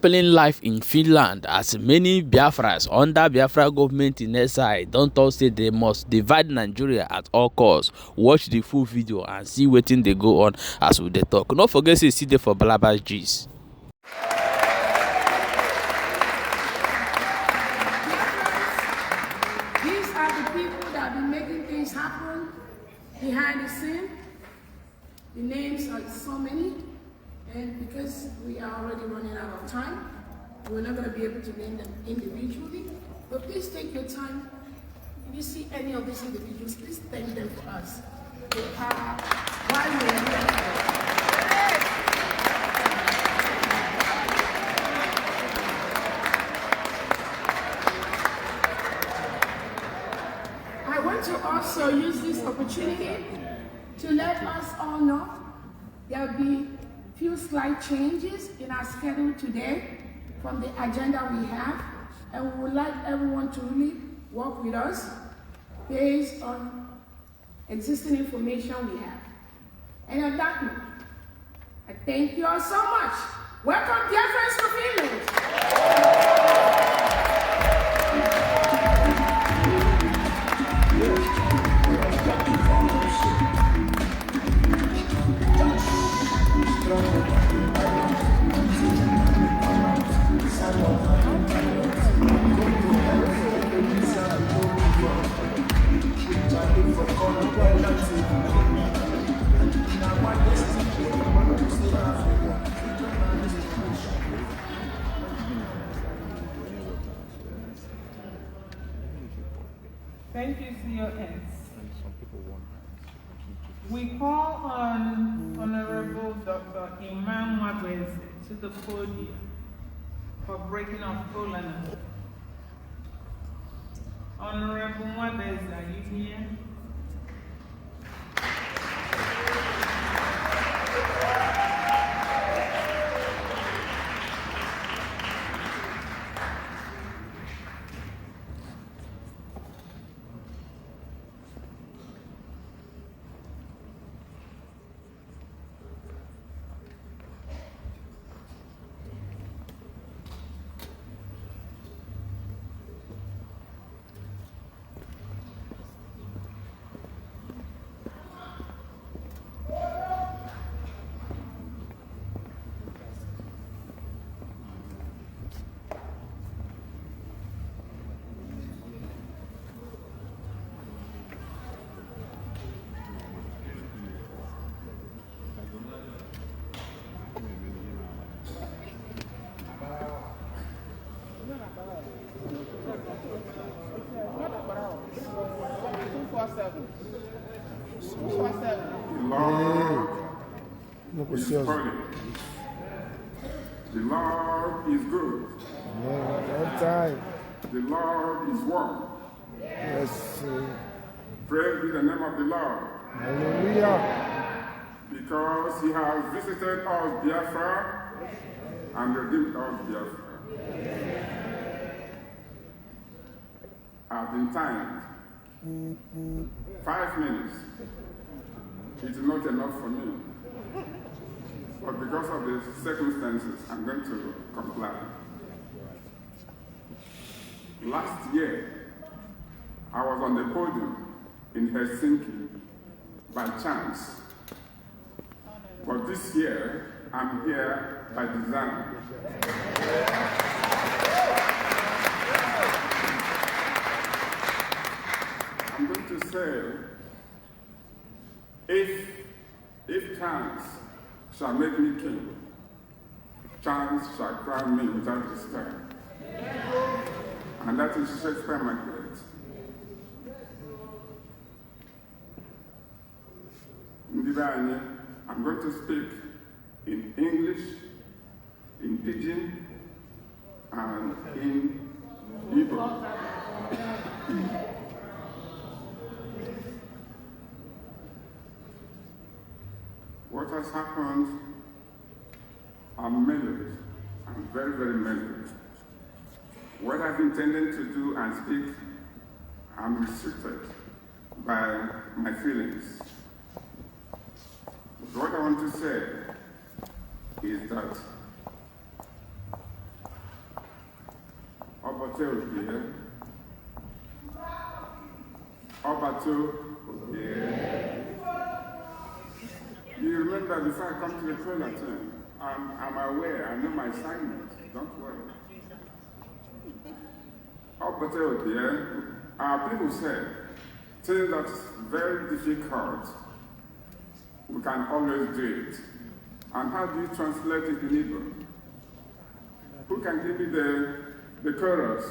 happening life in Finland as many Biafras under Biafra government in exile don't talk say they must divide Nigeria at all costs. Watch the full video and see wetin dey go on as we dey talk. No forget say see dey for Blabber's gist. These are the people that have been making things happen behind the scene. The names are so many, and because we are already running out of time, we're not going to be able to name them individually. But please take your time. If you see any of these individuals, please thank them for us. They are why we're here. I want to also use this opportunity to let us all know there will be few slight changes in our schedule today from the agenda we have, and we would like everyone to really work with us based on existing information we have. And on that note, I thank you all so much. Welcome, dear friends, to Finland. Thank you, COS. We call on Honorable Dr. Imam Mwabeze to the podium for breaking of Poland. Honorable Mwabeze, are you here? The Lord is good. All time. The Lord is one. Yes. Praise be the name of the Lord. Hallelujah. Because he has visited us, Biafra, and redeemed us, Biafra. I've been timed. 5 minutes. It's not enough for me. But because of the circumstances, I'm going to comply. Last year, I was on the podium in Helsinki by chance. But this year, I'm here by design. I'm going to say, if chance shall make me king, chance shall crown me without despair. And that is Shakespeare Macbeth. I'm going to speak in English, in Pidgin, and in Igbo. What has happened are many, and very, very many. What I've intended to do and speak, I'm restricted by my feelings. What I want to say is that Obatel, Obato, you remember before I come to the prayer term, I'm aware, I know my assignment, don't worry. Obatel, our people say, things that's very difficult, we can always do it. And how do you translate it in Hebrew? Who can give me the chorus?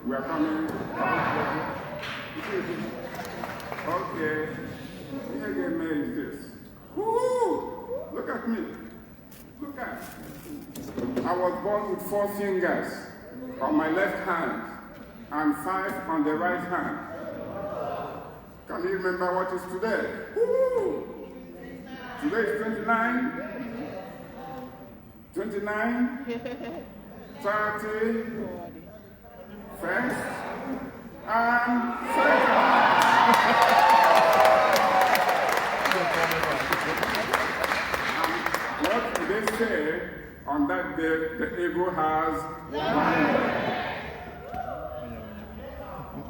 We are coming. Okay. Here again is this. Woo! Look at me. Look at. I was born with 4 fingers on my left hand and 5 on the right hand. Can you remember what is today? Woo! Today is 29. 29. 30. First and second. What do they say on that day? The eagle has 1.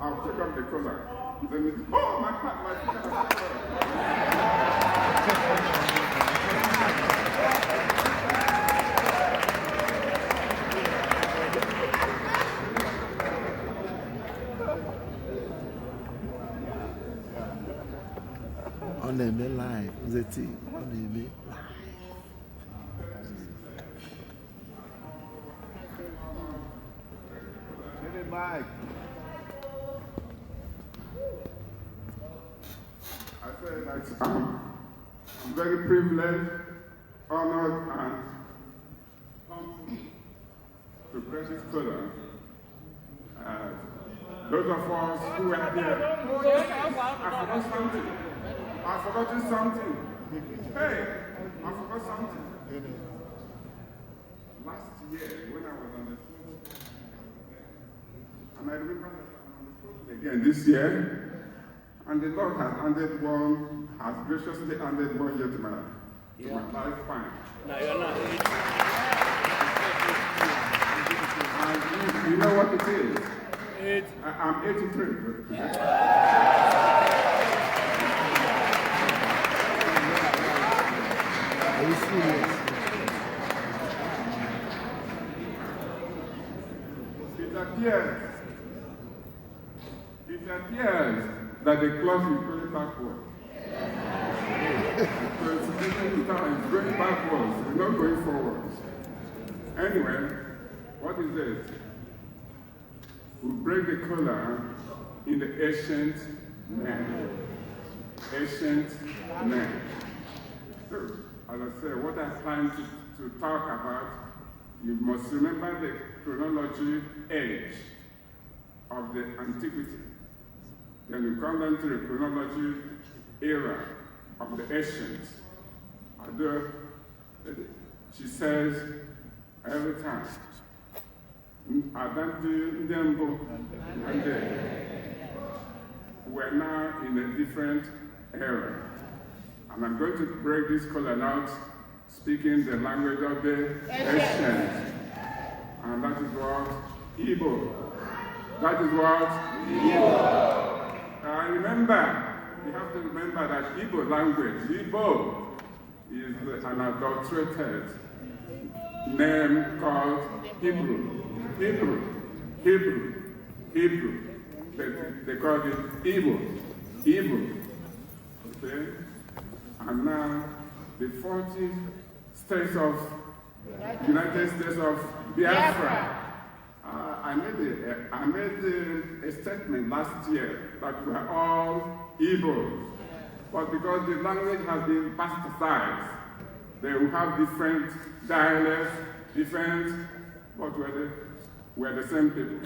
I'll take up the color. Oh, my On the live, the team, on the live. I said that I'm very privileged, honored, and humbled to precious color. Those of us who were there, I forgot something. Hey, I forgot something. Last year, when I was on the phone, and I remember that I'm on the phone again this year, and the Lord has graciously handed 1 year to my lifespan. No, you're not. And you know what it is? I'm 83. Are you serious? It appears that the clock is going backward. So it's going backwards, it's not going forwards. Anyway, what is this? We break the color in the ancient man. Ancient man. So, as I said, what I plan to talk about, you must remember the chronology age of the antiquity. Then you come down to the chronology era of the ancients. Although she says every time, we're now in a different era. And I'm going to break this color out, speaking the language of the ancients. And that is what? Igbo. That is what? Igbo. Remember, you have to remember that Igbo language, Igbo, is an adulterated name called Hebrew. Hebrew. Hebrew. They call it evil. Evil. Okay? And now the 40 states of United States of Biafra. I made a statement last year that we are all evil. But because the language has been bastardized, they will have different dialects, but we're the same people.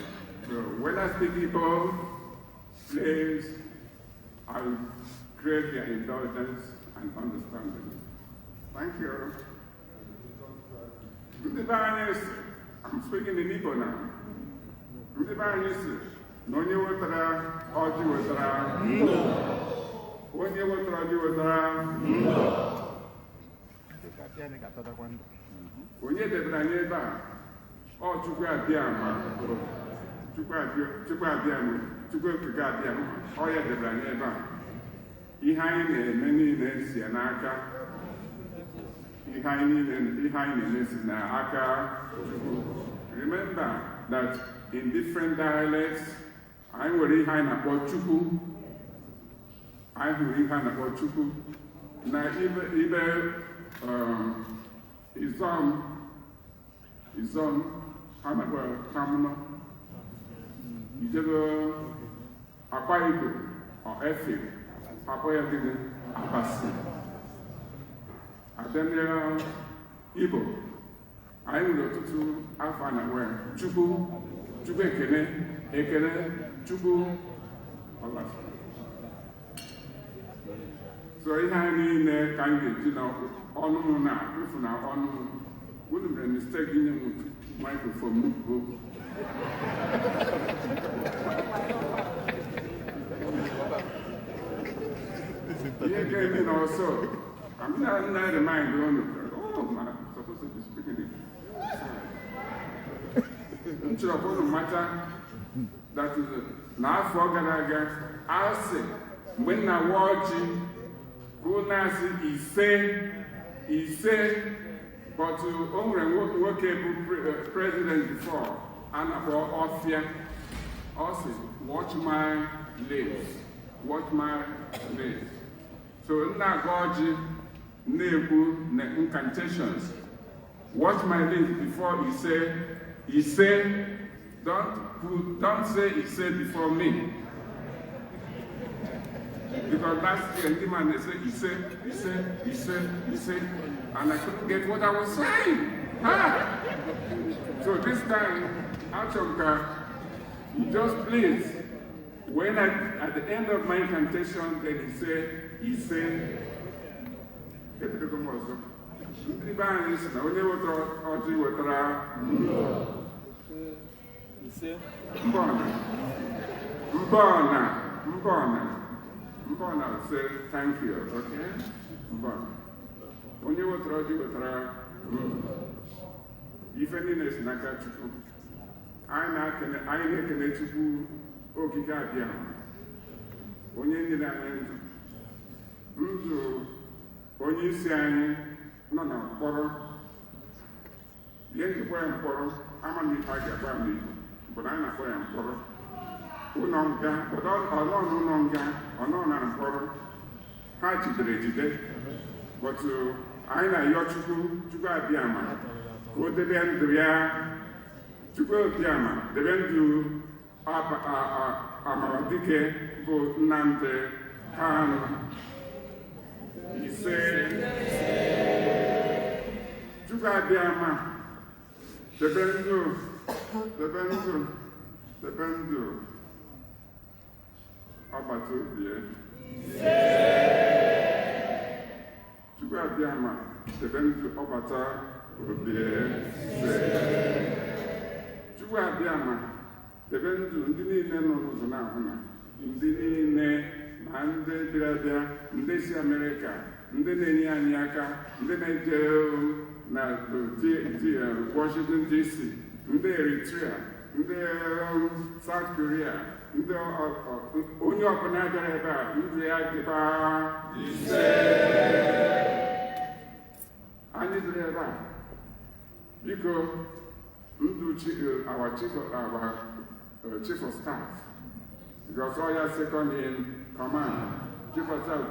So when I speak Igbo, please, I'll create their indulgence and understanding. Thank you. I'm speaking in Igbo now. Ndị be anyị si na onye wetara ọjị wetara ndụ. Onye wetara ọjị wetara ndụ. Onye debere anyị ebe a, ọ Chukwu abịa ama. Chukwu abịa ama. Chukwu ekike abịa ama. Ọ ya debere anyị ebe a. Ihe anyị na-eme niile si n'aka. Ihe anyị na-eme si n'aka Chukwu. Remember that in different dialects, I nwere ihe anyị na-akpọ Chukwu. I hụrụ ihe a na-akpọ Chukwu. Na ibe Izom, ha na-akpọ Kamno. Ijebe Akwa Igbo, or Efe, akpọ ya gịnị? Abasi. Abịa Igbo, anyị nwere ọtụtụ afọ a na-akpọ Chukwu. Chukwu ekele, Chukwu ọlachi. So ihe anyị niile ka anyị ga-eji na ọnụ na-efu na ọnụ. Unu mere mistake inye m microphone okwu. Ihe ga-eme na ọsọ, I'm not remind unu, oh, I'm supposed to be speaking it. Nchọrọ mata that is n'afọ gara aga asị mgbe nna wa ọjị bụ na-asị ise but o nwere nwoke bụ president before a na-akpọ Ọfịa. Ọ sị watch my lips. So nna aga ọjị na-ekwu na incantations. Watch my lips before he said, don't say he said before me. Because last year, the man said, he said, and I couldn't get what I was saying. So this time, Achonka, you just please, when at the end of my incantation, then he said, ndị be anyị si na onye wetara ọjị wetara mbọna say thank you, okay? Mbọna onye wetara ọjị wetara ife niile si n'aka Chukwu. Anyị na-ekele Chukwu okike abịa onye nyere anyị ndụ onye isi anyị nọ na mkpọrọ. Ihe njikwa ya mkpọrọ ama m ihe a ga-agba m n'ihu bụ na anyị na-akpọ ya mkpọrọ. Ụlọ nga ọnọnụ ụlọ nga ọnọ na mkpọrọ ha jide bọtụ anyị na-ayọ Chukwu abịama ka o debe ndụ ya. Chukwu abịama debe ndụ Amaradike bụ Nnamdi Kanu. Ise Chukwu abịama debe ndụ ọgbata obi ya. Chukwu abịama debe ndụ ọgbata obi ya. Chukwu abịama debe ndụ ndị niile nọ n'ụzọ na-ahụ na ndị niile ma ndị bịara ndị si Amerịka, ndị na-enye anyị aka, ndị na-eje na Washington DC, ndị Eritrea, ndị South Korea, ndị onye ọbụla bịara ebe a ndụ ya dịba ise. Anyị dịrị ebe a biko ndụ our chief of our chief of staff. Because all your second in command. Chief of staff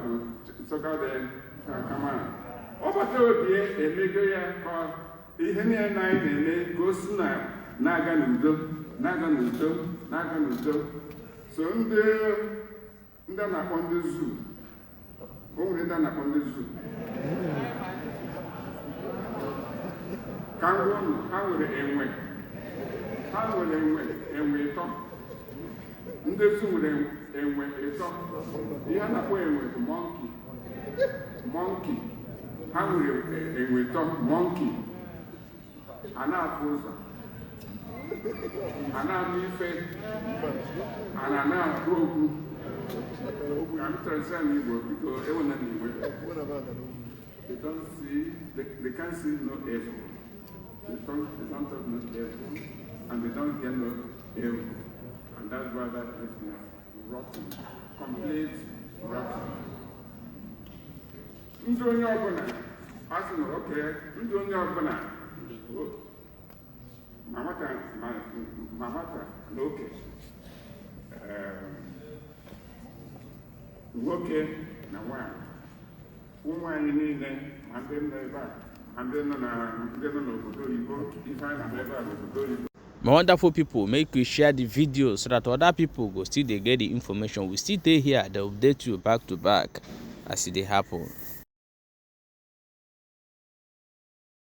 second in command. Ọbata obi emego ya ka ihe niile na-eme gosi na-aga n'udo, na-aga n'udo, na-aga n'udo. So ndị na-akpọ ndị zoo, o nwere ndị na-akpọ ndị zoo. Ka ngwụnụ, ha nwere enwe ịtọ. Ndị zoo nwere enwe ịtọ. Ihe a na-akpọ enwe bụ monkey. Ha nwere enwe ịtọ, monkey. A na-afụ ụzọ. A na-anụ ife. A na-akụ okwu. I'm trying Igbo because everyone Igbo. They don't see, they can't see no evil. They don't talk no evil, and they don't get no evil. And that's why that place is rotten, complete rotten. Ndị onye ọbụla, asị na okay, ndị onye ọbụla, ma nwata na oke, nwoke na nwanyị, ụmụ anyị niile, ma ndị nọ ebe a, ma ndị nọ n'obodo oyibo, ife anyị na ebe a n'obodo oyibo. My wonderful people, make you share the video so that other people go still they get the information. We still stay here, they update you back to back as it happen.